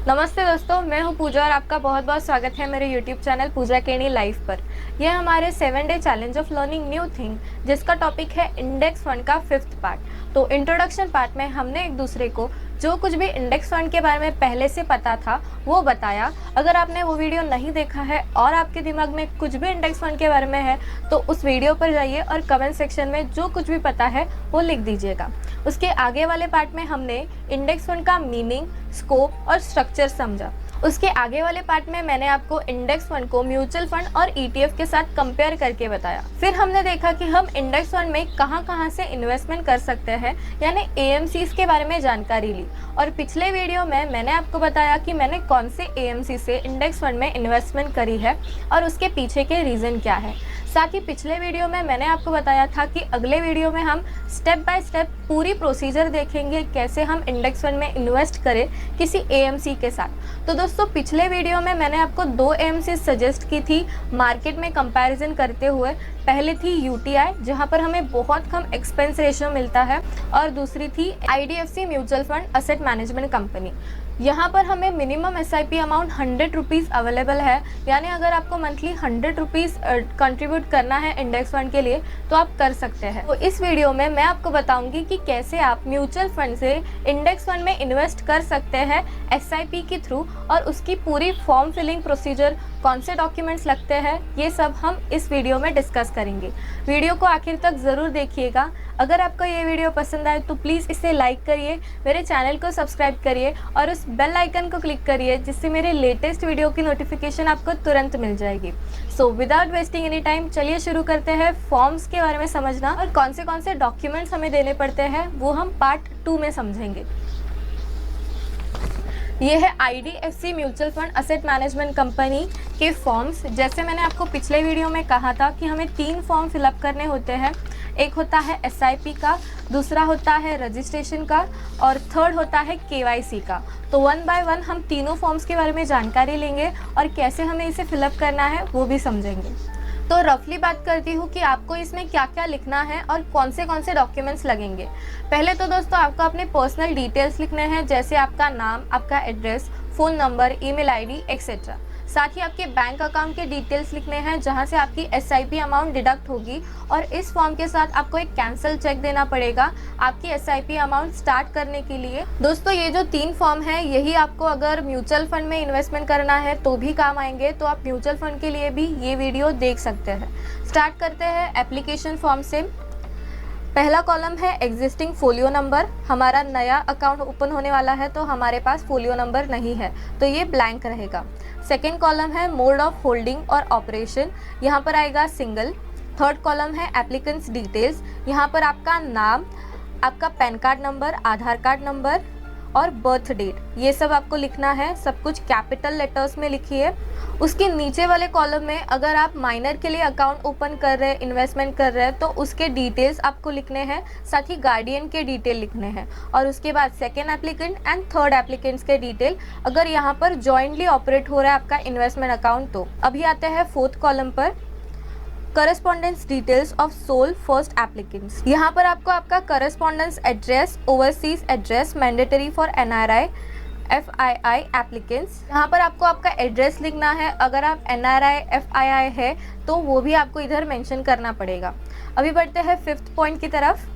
नमस्ते दोस्तों, मैं हूं पूजा और आपका बहुत बहुत स्वागत है मेरे YouTube चैनल पूजा केनी लाइव पर। यह हमारे 7 day challenge of learning new thing जिसका टॉपिक है इंडेक्स फंड का 5th पार्ट। तो इंट्रोडक्शन पार्ट में हमने एक दूसरे को जो कुछ भी इंडेक्स फंड के बारे में पहले से पता था वो बताया। अगर आपने वो वीडियो नहीं देखा है और आपके दिमाग में कुछ भी इंडेक्स फंड के बारे में है तो उस वीडियो पर जाइए और कमेंट सेक्शन में जो कुछ भी पता है वो लिख दीजिएगा। उसके आगे वाले पार्ट में हमने इंडेक्स फंड का मीनिंग, स्कोप और स्ट्रक्चर समझा। उसके आगे वाले पार्ट में मैंने आपको इंडेक्स फंड को म्यूचुअल फंड और ETF के साथ कंपेयर करके बताया। फिर हमने देखा कि हम इंडेक्स फंड में कहां से इन्वेस्टमेंट कर सकते हैं, यानी AMCs के बारे में जानकारी ली। और पिछले वीडियो में मैंने आपको बताया कि मैंने कौन से AMC से इंडेक्स फंड में इन्वेस्टमेंट करी है और उसके पीछे के रीज़न क्या है। साथ ही पिछले वीडियो में मैंने आपको बताया था कि अगले वीडियो में हम स्टेप बाय स्टेप पूरी प्रोसीजर देखेंगे कैसे हम इंडेक्स फंड में इन्वेस्ट करें किसी AMC के साथ। तो दोस्तों, पिछले वीडियो में मैंने आपको 2 AMC सजेस्ट की थी मार्केट में कंपैरिजन करते हुए। पहले थी UTI जहां पर हमें बहुत कम एक्सपेंस रेशियो मिलता है और दूसरी थी IDFC mutual fund asset management company. यहाँ पर हमें minimum SIP amount 100 rupees available है, यानी अगर आपको मंथली 100 रुपीज़ कंट्रीब्यूट करना है इंडेक्स फंड के लिए तो आप कर सकते हैं। तो इस वीडियो में मैं आपको बताऊंगी कि कैसे आप म्यूचुअल फंड से इंडेक्स फंड में इन्वेस्ट कर सकते हैं SIP के थ्रू, और उसकी पूरी फॉर्म फिलिंग प्रोसीजर, कौन से डॉक्यूमेंट्स लगते हैं, ये सब हम इस वीडियो में डिस्कस करेंगे। वीडियो को आखिर तक ज़रूर देखिएगा। अगर आपको ये वीडियो पसंद आए तो प्लीज़ इसे लाइक करिए, मेरे चैनल को सब्सक्राइब करिए और उस बेल आइकन को क्लिक करिए जिससे मेरे लेटेस्ट वीडियो की नोटिफिकेशन आपको तुरंत मिल जाएगी। So without wasting any time चलिए शुरू करते हैं फॉर्म्स के बारे में समझना, और कौन से डॉक्यूमेंट्स हमें देने पड़ते हैं वो हम पार्ट 2 में समझेंगे। ये है IDFC mutual fund asset management company के फॉर्म्स। जैसे मैंने आपको पिछले वीडियो में कहा था कि हमें 3 फॉर्म फिलअप करने होते हैं। एक होता है SIP का, दूसरा होता है रजिस्ट्रेशन का और थर्ड होता है KYC का। तो 1 बाय 1 हम तीनों फॉर्म्स के बारे में जानकारी लेंगे और कैसे हमें इसे फिलअप करना है वो भी समझेंगे। तो रफली बात करती हूँ कि आपको इसमें क्या क्या लिखना है और कौन से डॉक्यूमेंट्स लगेंगे। पहले तो दोस्तों आपको अपने पर्सनल डिटेल्स लिखने हैं, जैसे आपका नाम, आपका address, phone number, email ID etcetera. साथ ही आपके बैंक अकाउंट के डिटेल्स लिखने हैं जहां से आपकी SIP अमाउंट डिडक्ट होगी, और इस फॉर्म के साथ आपको एक कैंसिल चेक देना पड़ेगा आपकी SIP अमाउंट स्टार्ट करने के लिए। दोस्तों, ये जो 3 फॉर्म है यही आपको अगर म्यूचुअल फंड में इन्वेस्टमेंट करना है तो भी काम आएंगे, तो आप म्यूचुअल फंड के लिए भी ये वीडियो देख सकते हैं। स्टार्ट करते हैं एप्लीकेशन फॉर्म से। पहला कॉलम है एग्जिस्टिंग फोलियो नंबर। हमारा नया अकाउंट ओपन होने वाला है तो हमारे पास फोलियो नंबर नहीं है तो ये ब्लैंक रहेगा। सेकेंड कॉलम है मोड ऑफ होल्डिंग और ऑपरेशन, यहाँ पर आएगा सिंगल। थर्ड कॉलम है एप्लीकेंट्स डिटेल्स, यहाँ पर आपका नाम, आपका पैन कार्ड नंबर, आधार कार्ड नंबर और बर्थ डेट, ये सब आपको लिखना है। सब कुछ कैपिटल लेटर्स में लिखिए। उसके नीचे वाले कॉलम में अगर आप माइनर के लिए अकाउंट ओपन कर रहे हैं, इन्वेस्टमेंट कर रहे हैं, तो उसके डिटेल्स आपको लिखने हैं, साथ ही गार्डियन के डिटेल लिखने हैं। और उसके बाद second applicant and third applicants के डिटेल, अगर यहाँ पर जॉइंटली ऑपरेट हो रहा है आपका इन्वेस्टमेंट अकाउंट तो। अभी आते हैं फोर्थ कॉलम पर, correspondence details of sole first applicants. यहाँ पर आपको आपका correspondence address, overseas address mandatory for NRI FII applicants, यहाँ पर आपको आपका एड्रेस लिखना है। अगर आप NRI FII है तो वो भी आपको इधर मेंशन करना पड़ेगा। अभी बढ़ते हैं 5th पॉइंट की तरफ।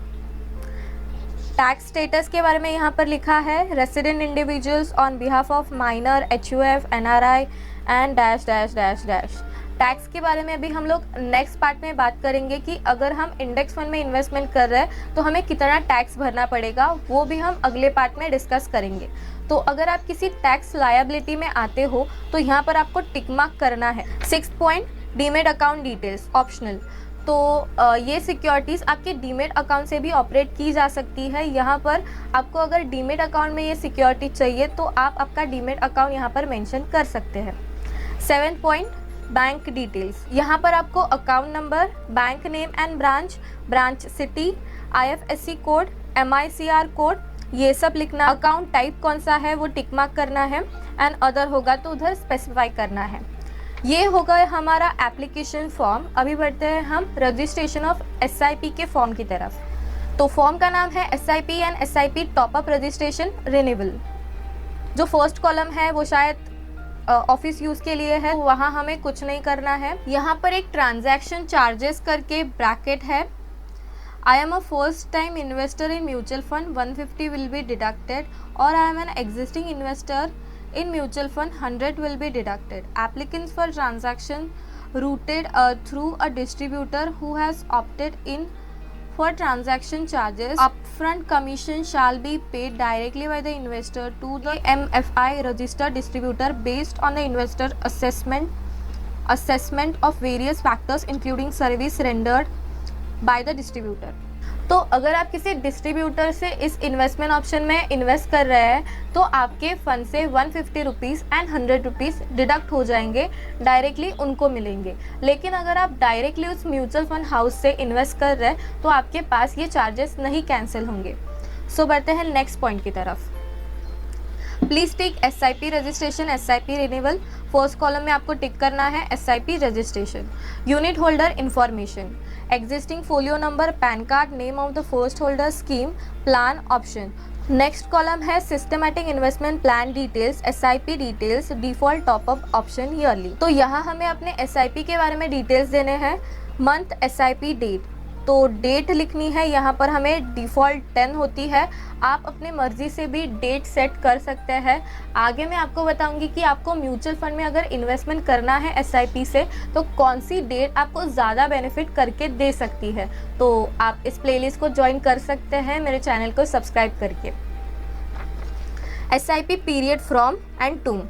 टैक्स स्टेटस के बारे में यहाँ पर लिखा है resident individuals on behalf of minor HUF NRI and dash dash dash dash. Tax के बारे में अभी हम लोग नेक्स्ट पार्ट में बात करेंगे कि अगर हम इंडेक्स फंड में इन्वेस्टमेंट कर रहे हैं तो हमें कितना टैक्स भरना पड़ेगा, वो भी हम अगले पार्ट में डिस्कस करेंगे। तो अगर आप किसी टैक्स लायबिलिटी में आते हो तो यहाँ पर आपको टिक मार्क करना है। 6th point demat account details optional. तो ये सिक्योरिटीज़ आपके डीमेट अकाउंट से भी ऑपरेट की जा सकती है। यहाँ पर आपको अगर डीमेट अकाउंट में ये सिक्योरिटी चाहिए तो आप आपका डीमेट अकाउंट यहाँ पर मेंशन कर सकते हैं। 7th point bank details. यहाँ पर आपको account number, bank name and branch city, IFSC code, MICR code, ये सब लिखना। अकाउंट टाइप कौन सा है वो टिक मार्क करना है, एंड अदर होगा तो उधर स्पेसिफाई करना है। ये होगा हमारा एप्लीकेशन फॉर्म। अभी बढ़ते हैं हम रजिस्ट्रेशन ऑफ SIP के फॉर्म की तरफ। तो फॉर्म का नाम है SIP and SIP top up registration renewal. जो फर्स्ट कॉलम है वो शायद ऑफिस यूज़ के लिए है, वहाँ हमें कुछ नहीं करना है। यहाँ पर एक ट्रांजैक्शन चार्जेस करके ब्रैकेट है। I am a first time investor in mutual fund 150 will be deducted, और I am an existing investor in mutual fund 100 will be deducted. Applicants for transaction routed through a distributor who has opted in for transaction charges. Upfront commission shall be paid directly by the investor to the MFI registered distributor based on the investor assessment of various factors including service rendered by the distributor. तो अगर आप किसी distributor से इस investment option में invest कर रहे हैं तो आपके फंड से 150 रुपीज़ एंड 100 रुपीज़ डिडक्ट हो जाएंगे, डायरेक्टली उनको मिलेंगे। लेकिन अगर आप डायरेक्टली उस म्यूचुअल फंड हाउस से इन्वेस्ट कर रहे हैं तो आपके पास ये चार्जेस नहीं कैंसिल होंगे। सो बढ़ते हैं नेक्स्ट पॉइंट की तरफ। Please tick SIP registration, SIP renewal. First column में आपको टिक करना है SIP registration. Unit holder information, existing folio number, PAN card, name of the first holder, scheme, plan option. Next column है systematic investment plan details, SIP details, default top up option yearly. तो यहाँ हमें अपने SIP के बारे में details देने हैं। मंथ, SIP डेट, तो डेट लिखनी है, यहाँ पर हमें डिफ़ॉल्ट 10 होती है। आप अपने मर्ज़ी से भी डेट सेट कर सकते हैं। आगे मैं आपको बताऊंगी कि आपको म्यूचुअल फंड में अगर इन्वेस्टमेंट करना है SIP से तो कौन सी डेट आपको ज़्यादा बेनिफिट करके दे सकती है। तो आप इस प्लेलिस्ट को ज्वाइन कर सकते हैं मेरे चैनल को सब्सक्राइब करके। SIP period from end to,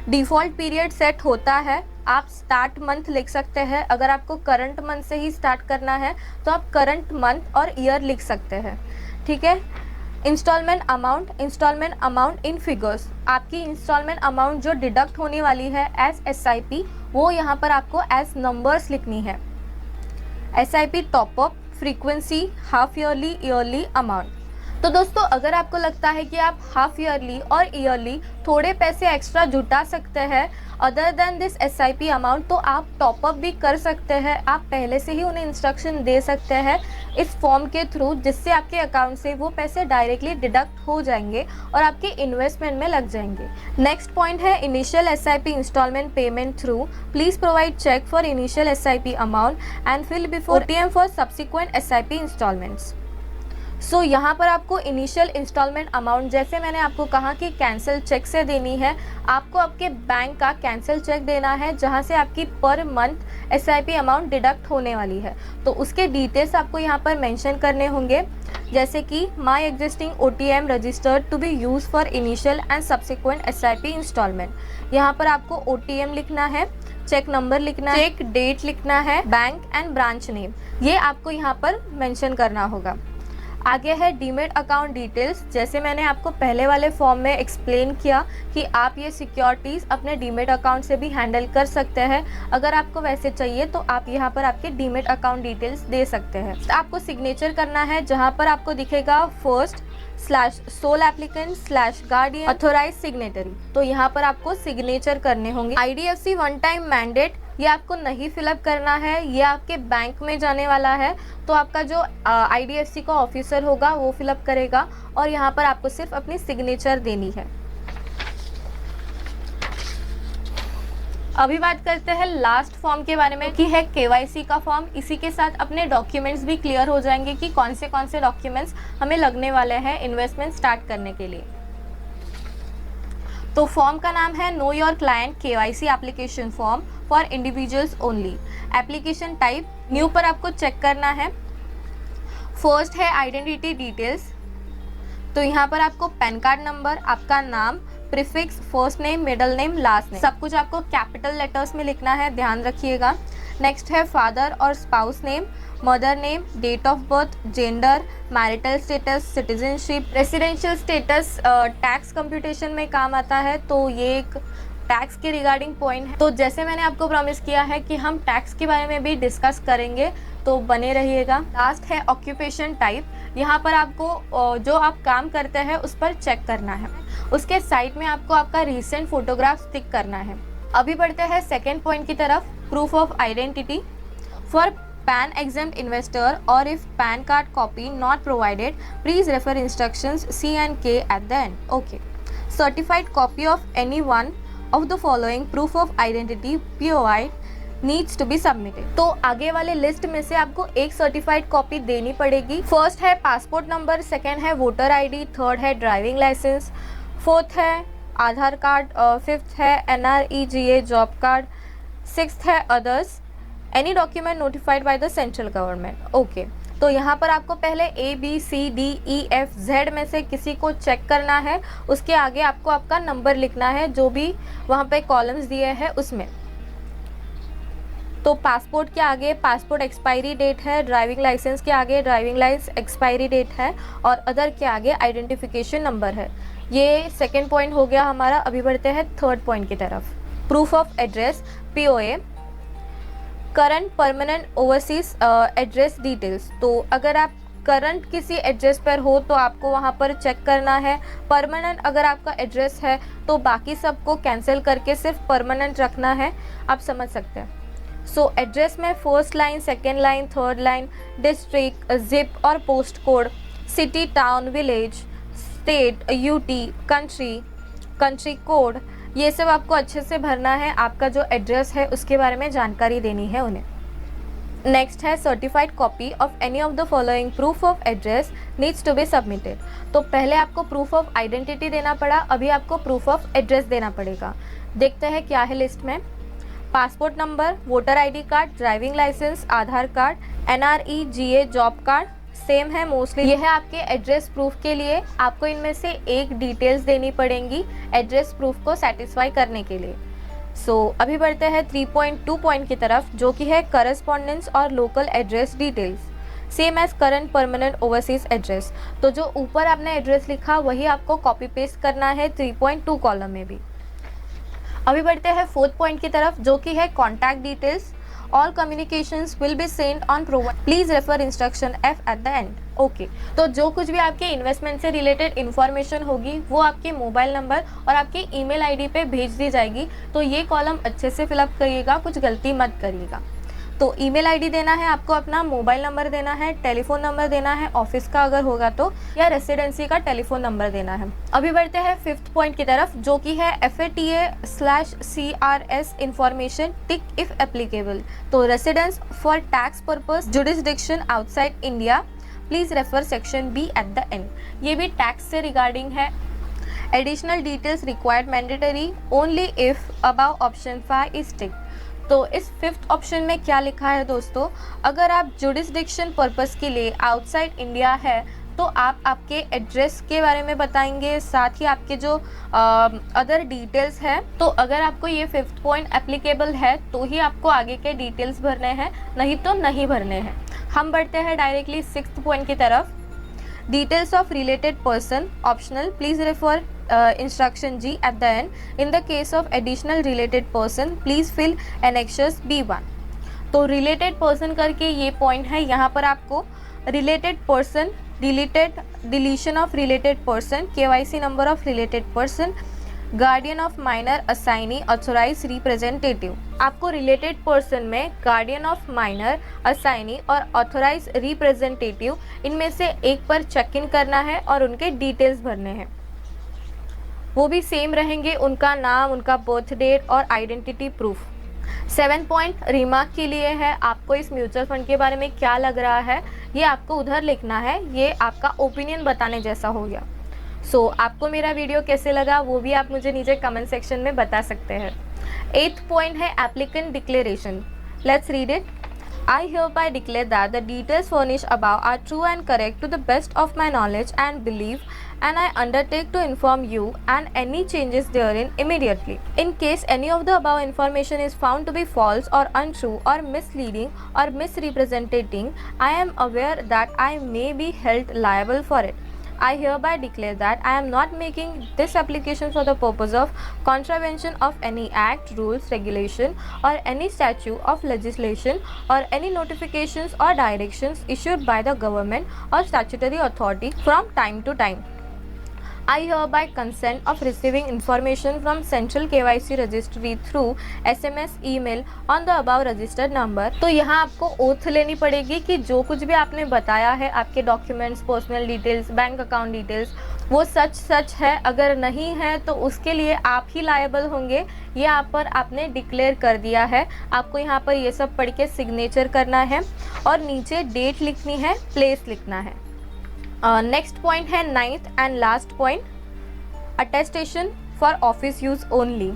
default period set होता है। आप स्टार्ट मंथ लिख सकते हैं। अगर आपको करंट मंथ से ही स्टार्ट करना है तो आप करंट मंथ और ईयर लिख सकते हैं, ठीक है। इंस्टॉलमेंट अमाउंट इन फिगर्स, आपकी इंस्टॉलमेंट अमाउंट जो डिडक्ट होने वाली है एज SIP वो यहाँ पर आपको एज नंबर्स लिखनी है। SIP top up, frequency, half yearly, yearly amount. तो दोस्तों अगर आपको लगता है कि आप हाफ ईयरली और ईयरली थोड़े पैसे एक्स्ट्रा जुटा सकते हैं other than this SIP amount, तो आप टॉपअप भी कर सकते हैं। आप पहले से ही उन्हें इंस्ट्रक्शन दे सकते हैं इस फॉर्म के थ्रू, जिससे आपके अकाउंट से वो पैसे डायरेक्टली डिडक्ट हो जाएंगे और आपके इन्वेस्टमेंट में लग जाएंगे। नेक्स्ट पॉइंट है initial SIP instalment payment through, please provide cheque for initial SIP amount and fill before OTM for subsequent SIP instalments. So यहाँ पर आपको इनिशियल इंस्टॉलमेंट अमाउंट, जैसे मैंने आपको कहा कि कैंसिल चेक से देनी है, आपको आपके बैंक का कैंसिल चेक देना है जहाँ से आपकी per month SIP amount deduct होने वाली है। तो उसके डिटेल्स आपको यहाँ पर मेंशन करने होंगे, जैसे कि my existing OTM registered to be use for initial and subsequent SIP instalment. यहाँ पर आपको OTM लिखना है, चेक नंबर लिखना है, चेक डेट लिखना है, बैंक एंड ब्रांच नेम, ये आपको यहाँ पर मेंशन करना होगा। आगे है डीमेट अकाउंट डिटेल्स। जैसे मैंने आपको पहले वाले फॉर्म में एक्सप्लेन किया कि आप ये सिक्योरिटीज़ अपने डीमेट अकाउंट से भी हैंडल कर सकते हैं। अगर आपको वैसे चाहिए तो आप यहाँ पर आपके डीमेट अकाउंट डिटेल्स दे सकते हैं। आपको सिग्नेचर करना है, जहाँ पर आपको दिखेगा फर्स्ट/सोल एप्लीकेंट/गार्डियन ऑथोराइज सिग्नेटरी, तो यहाँ पर आपको सिग्नेचर करने होंगे। IDFC वन टाइम मैंडेट, ये आपको नहीं फिलअप करना है, ये आपके बैंक में जाने वाला है, तो आपका जो IDFC का ऑफिसर होगा वो फिलअप करेगा और यहाँ पर आपको सिर्फ अपनी सिग्नेचर देनी है। अभी बात करते हैं लास्ट फॉर्म के बारे में कि है KYC का फॉर्म। इसी के साथ अपने डॉक्यूमेंट्स भी क्लियर हो जाएंगे कि कौन से डॉक्यूमेंट्स हमें लगने वाले हैं इन्वेस्टमेंट स्टार्ट करने के लिए। तो फॉर्म का नाम है know your client KYC application form for individuals only. Application type new पर आपको चेक करना है। फर्स्ट है आइडेंटिटी डिटेल्स, तो यहाँ पर आपको पैन कार्ड नंबर, आपका नाम, prefix, first name, middle name, last name, सब कुछ आपको कैपिटल लेटर्स में लिखना है, ध्यान रखिएगा। नेक्स्ट है फादर और spouse name, mother name, date of birth, gender, marital status, citizenship, residential status tax computation में काम आता है, तो ये एक टैक्स के रिगार्डिंग पॉइंट है। तो जैसे मैंने आपको प्रॉमिस किया है कि हम टैक्स के बारे में भी डिस्कस करेंगे, तो बने रहिएगा। लास्ट है ऑक्यूपेशन टाइप, यहाँ पर आपको जो आप काम करते हैं उस पर चेक करना है। उसके साइड में आपको आपका रिसेंट फोटोग्राफ टिक करना है। अभी बढ़ते हैं सेकेंड पॉइंट की तरफ, proof of identity for PAN exempt investor, or if PAN card copy not provided, please refer instructions C and K at the end. Okay. Certified copy of any one of the following proof of identity POI needs to be submitted. तो आगे वाले list में से आपको एक certified copy देनी पड़ेगी। First है पासपोर्ट नंबर, सेकेंड है वोटर ID, थर्ड है ड्राइविंग लाइसेंस, फोर्थ है आधार कार्ड, फिफ्थ है NREGA जॉब कार्ड, सिक्स्थ है others, any document notified by the central government. Okay, तो यहाँ पर आपको पहले ABCDEFZ में से किसी को चेक करना है, उसके आगे आपको आपका नंबर लिखना है जो भी वहाँ पे कॉलम्स दिए हैं उसमें। तो पासपोर्ट के आगे पासपोर्ट एक्सपायरी डेट है, ड्राइविंग लाइसेंस के आगे ड्राइविंग लाइसेंस एक्सपायरी डेट है और अदर के आगे आइडेंटिफिकेशन नंबर है। ये सेकेंड पॉइंट हो गया हमारा। अभी बढ़ते हैं थर्ड पॉइंट की तरफ। Proof of address POA, current permanent overseas address details. तो अगर आप करंट किसी एड्रेस पर हो तो आपको वहाँ पर चेक करना है। परमानेंट अगर आपका एड्रेस है तो बाकी सबको कैंसिल करके सिर्फ परमानेंट रखना है। आप समझ सकते हैं। सो एड्रेस में first line, second line, third line, district, zip और post code, city, town, village, state, UT, country code, ये सब आपको अच्छे से भरना है। आपका जो एड्रेस है उसके बारे में जानकारी देनी है उन्हें। नेक्स्ट है certified copy of any of the following proof of address needs to be submitted. तो पहले आपको प्रूफ ऑफ आइडेंटिटी देना पड़ा, अभी आपको प्रूफ ऑफ एड्रेस देना पड़ेगा। देखते हैं क्या है लिस्ट में। Passport number, voter ID card, driving licence, Aadhaar card, NREGA job card same है मोस्टली। यह है आपके एड्रेस प्रूफ के लिए। आपको इनमें से एक डिटेल्स देनी पड़ेंगी एड्रेस प्रूफ को सेटिस्फाई करने के लिए। अभी बढ़ते हैं 3.2 पॉइंट की तरफ, जो कि है करस्पॉन्डेंस और local address details same as current permanent overseas address. तो जो ऊपर आपने एड्रेस लिखा वही आपको कॉपी पेस्ट करना है 3.2 कॉलम में भी। अभी बढ़ते हैं फोर्थ पॉइंट की तरफ, जो कि है contact details. All communications will be sent on provide. Please refer instruction F at the end. Okay, तो जो कुछ भी आपके इन्वेस्टमेंट से रिलेटेड इन्फॉर्मेशन होगी वो आपके मोबाइल नंबर और आपके ईमेल ID पे भेज दी जाएगी। तो ये कॉलम अच्छे से फिलअप करिएगा, कुछ गलती मत करिएगा। तो ईमेल ID देना है आपको, अपना मोबाइल नंबर देना है, टेलीफोन नंबर देना है ऑफिस का अगर होगा तो, या रेसिडेंसी का टेलीफोन नंबर देना है। अभी बढ़ते हैं फिफ्थ पॉइंट की तरफ, जो कि है FATA/CRS information tick if applicable. तो residence for tax purpose, jurisdiction outside India, please refer section B at the end. ये भी टैक्स से रिगार्डिंग है। Additional details required mandatory only if above option 5 is tick. तो इस fifth option में क्या लिखा है दोस्तों, अगर आप जुडिसडिक्शन पर्पस के लिए आउटसाइड इंडिया है तो आप आपके एड्रेस के बारे में बताएंगे, साथ ही आपके जो अदर डिटेल्स हैं। तो अगर आपको ये फिफ्थ पॉइंट एप्लीकेबल है तो ही आपको आगे के डिटेल्स भरने हैं, नहीं तो नहीं भरने हैं। हम बढ़ते हैं डायरेक्टली सिक्स्थ पॉइंट की तरफ। Details of related person optional, please refer instruction G at the end. In the case of additional related person, please fill annexures B1. तो related person करके ये point है, यहाँ पर आपको related person, deletion of related person, KYC number of related person, guardian of minor, assignee, authorize representative. आपको related person में guardian of minor, assignee और ऑथोराइज रिप्रेजेंटेटिव इनमें से एक पर चेक इन करना है और उनके डिटेल्स भरने हैं। वो भी सेम रहेंगे, उनका नाम, उनका बर्थ डेट और आइडेंटिटी प्रूफ। 7 पॉइंट रिमार्क के लिए है, आपको इस म्यूचुअल फंड के बारे में क्या लग रहा है ये आपको उधर लिखना है, ये आपका ओपिनियन बताने जैसा हो गया। आपको मेरा वीडियो कैसे लगा वो भी आप मुझे नीचे कमेंट सेक्शन में बता सकते हैं। 8th पॉइंट है applicant declaration. Let's read it. I hereby declare that the details furnished above are true and correct to the best of my knowledge and belief, and I undertake to inform you and any changes therein immediately. In case any of the above information is found to be false or untrue or misleading or misrepresenting, I am aware that I may be held liable for it. I hereby declare that I am not making this application for the purpose of contravention of any act, rules, regulation or any statute of legislation or any notifications or directions issued by the government or statutory authority from time to time. I hereby consent of receiving information from Central KYC Registry through SMS, email on the above registered number. तो यहाँ आपको oath लेनी पड़ेगी कि जो कुछ भी आपने बताया है, आपके documents, personal details, bank account details, वो सच है, अगर नहीं है तो उसके लिए आप ही लायबल होंगे। ये आप पर आपने डिक्लेयर कर दिया है। आपको यहाँ पर ये सब पढ़ के सिग्नेचर करना है और नीचे डेट लिखनी है, प्लेस लिखना है। नेक्स्ट पॉइंट है 9th and last point, attestation for office use only.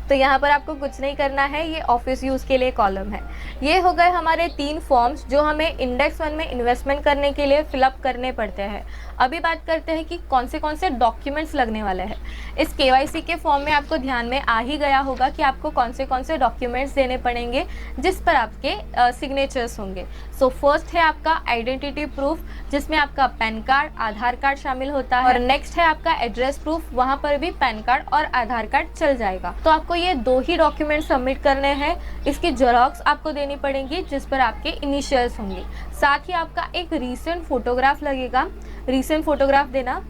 तो यहाँ पर आपको कुछ नहीं करना है, ये ऑफिस यूज़ के लिए कॉलम है। ये हो गए हमारे 3 फॉर्म्स जो हमें इंडेक्स 1 में इन्वेस्टमेंट करने के लिए फिलअप करने पड़ते हैं। अभी बात करते हैं कि कौन से डॉक्यूमेंट्स लगने वाले हैं। इस केवाईसी के फॉर्म में आपको ध्यान में आ ही गया होगा कि आपको कौन से डॉक्यूमेंट्स देने पड़ेंगे जिस पर आपके सिग्नेचर्स होंगे। सो फर्स्ट है आपका आइडेंटिटी प्रूफ, जिसमें आपका पैन कार्ड, आधार कार्ड शामिल होता है। और नेक्स्ट है आपका एड्रेस प्रूफ, वहाँ पर भी पैन कार्ड और आधार कार्ड चल जाएगा। तो आपको ये 2 ही डॉक्यूमेंट सबमिट करने हैं। इसकी जेरॉक्स आपको देनी पड़ेगी जिस पर आपके इनिशियल्स होंगे। साथ ही आपका एक रीसेंट फोटोग्राफ लगेगा, रीसेंट फोटोग्राफ देना।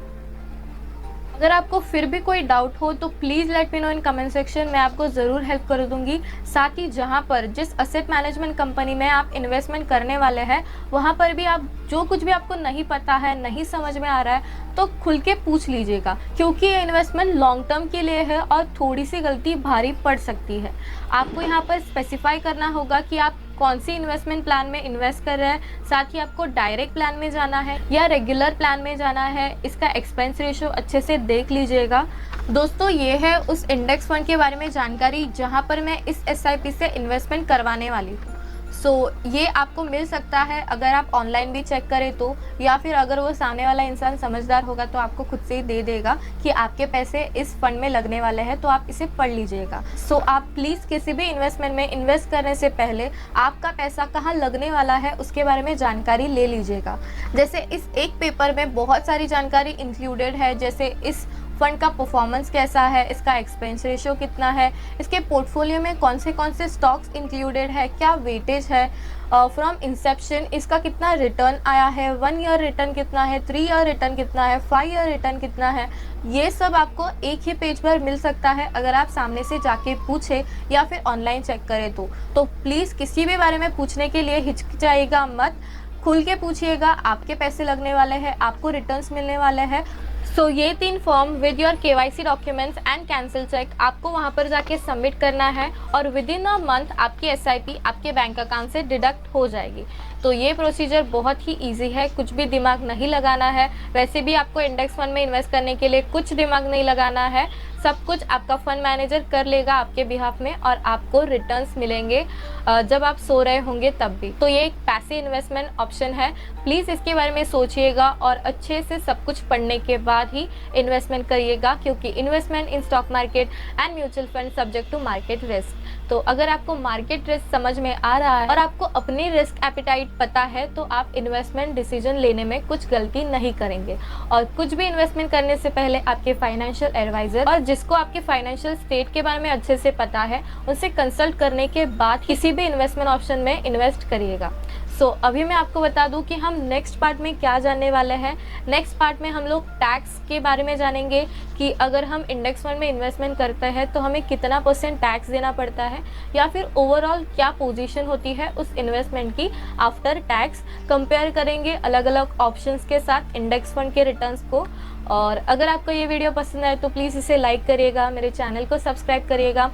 अगर आपको फिर भी कोई डाउट हो तो please let me know in comment section, मैं आपको ज़रूर हेल्प कर दूंगी। साथ ही जहां पर जिस असेट मैनेजमेंट कंपनी में आप इन्वेस्टमेंट करने वाले हैं वहां पर भी आप जो कुछ भी आपको नहीं पता है, नहीं समझ में आ रहा है, तो खुल के पूछ लीजिएगा, क्योंकि ये इन्वेस्टमेंट लॉन्ग टर्म के लिए है और थोड़ी सी गलती भारी पड़ सकती है। आपको यहाँ पर स्पेसिफाई करना होगा कि आप कौन सी इन्वेस्टमेंट प्लान में इन्वेस्ट कर रहे हैं। साथ ही आपको डायरेक्ट प्लान में जाना है या रेगुलर प्लान में जाना है, इसका एक्सपेंस रेशियो अच्छे से देख लीजिएगा। दोस्तों, ये है उस इंडेक्स फंड के बारे में जानकारी जहां पर मैं इस एसआईपी से इन्वेस्टमेंट करवाने वाली हूँ। सो ये आपको मिल सकता है अगर आप ऑनलाइन भी चेक करें तो, या फिर अगर वो सामने वाला इंसान समझदार होगा तो आपको खुद से ही दे देगा कि आपके पैसे इस फंड में लगने वाले हैं, तो आप इसे पढ़ लीजिएगा। सो आप प्लीज़ किसी भी इन्वेस्टमेंट में इन्वेस्ट करने से पहले आपका पैसा कहाँ लगने वाला है उसके बारे में जानकारी ले लीजिएगा। जैसे इस एक पेपर में बहुत सारी जानकारी इंक्लूडेड है, जैसे इस फंड का परफॉर्मेंस कैसा है, इसका एक्सपेंस रेशियो कितना है, इसके पोर्टफोलियो में कौन से स्टॉक्स इंक्लूडेड है, क्या वेटेज है, फ्रॉम इंसेप्शन इसका कितना रिटर्न आया है, 1 ईयर रिटर्न कितना है, 3 ईयर रिटर्न कितना है, 5 ईयर रिटर्न कितना है। ये सब आपको एक ही पेज पर मिल सकता है अगर आप सामने से जाके पूछे या फिर ऑनलाइन चेक करें तो प्लीज़ किसी भी बारे में पूछने के लिए हिचकिचाइएगा मत, खुल के पूछिएगा। आपके पैसे लगने वाले हैं, आपको रिटर्न्स मिलने वाले हैं। सो ये 3 form with your KYC documents and cancel cheque आपको वहाँ पर जाके सबमिट करना है और विद इन अ मंथ आपकी एसआईपी आपके बैंक अकाउंट से डिडक्ट हो जाएगी। तो ये प्रोसीजर बहुत ही इजी है, कुछ भी दिमाग नहीं लगाना है। वैसे भी आपको इंडेक्स फंड में इन्वेस्ट करने के लिए कुछ दिमाग नहीं लगाना है, सब कुछ आपका फंड मैनेजर कर लेगा आपके बिहाफ में और आपको रिटर्न्स मिलेंगे जब आप सो रहे होंगे तब भी। तो ये एक पैसिव इन्वेस्टमेंट ऑप्शन है, प्लीज़ इसके बारे में सोचिएगा और अच्छे से सब कुछ पढ़ने के बाद ही इन्वेस्टमेंट करिएगा, क्योंकि investment in stock market and mutual fund subject to market risk. तो अगर आपको मार्केट रिस्क समझ में आ रहा है और आपको अपनी रिस्क एपिटाइट पता है तो आप इन्वेस्टमेंट डिसीजन लेने में कुछ गलती नहीं करेंगे। और कुछ भी इन्वेस्टमेंट करने से पहले आपके फाइनेंशियल एडवाइजर और जिसको आपके फाइनेंशियल स्टेट के बारे में अच्छे से पता है उनसे कंसल्ट करने के बाद किसी भी इन्वेस्टमेंट ऑप्शन में इन्वेस्ट करिएगा। सो अभी मैं आपको बता दूं कि हम नेक्स्ट पार्ट में क्या जानने वाले हैं। नेक्स्ट पार्ट में हम लोग टैक्स के बारे में जानेंगे कि अगर हम इंडेक्स फंड में इन्वेस्टमेंट करते हैं तो हमें कितना % टैक्स देना पड़ता है, या फिर ओवरऑल क्या पोजीशन होती है उस इन्वेस्टमेंट की आफ्टर टैक्स। कंपेयर करेंगे अलग अलग ऑप्शंस के साथ इंडेक्स फंड के रिटर्न्स को। और अगर आपको ये वीडियो पसंद आए तो प्लीज़ इसे लाइक करिएगा, मेरे चैनल को सब्सक्राइब करिएगा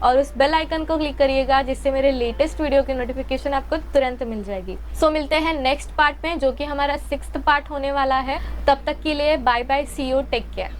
और उस बेल आइकन को क्लिक करिएगा जिससे मेरे लेटेस्ट वीडियो की नोटिफिकेशन आपको तुरंत मिल जाएगी। सो मिलते हैं नेक्स्ट पार्ट में जो कि हमारा 6th पार्ट होने वाला है। तब तक के लिए bye bye, see you, take care.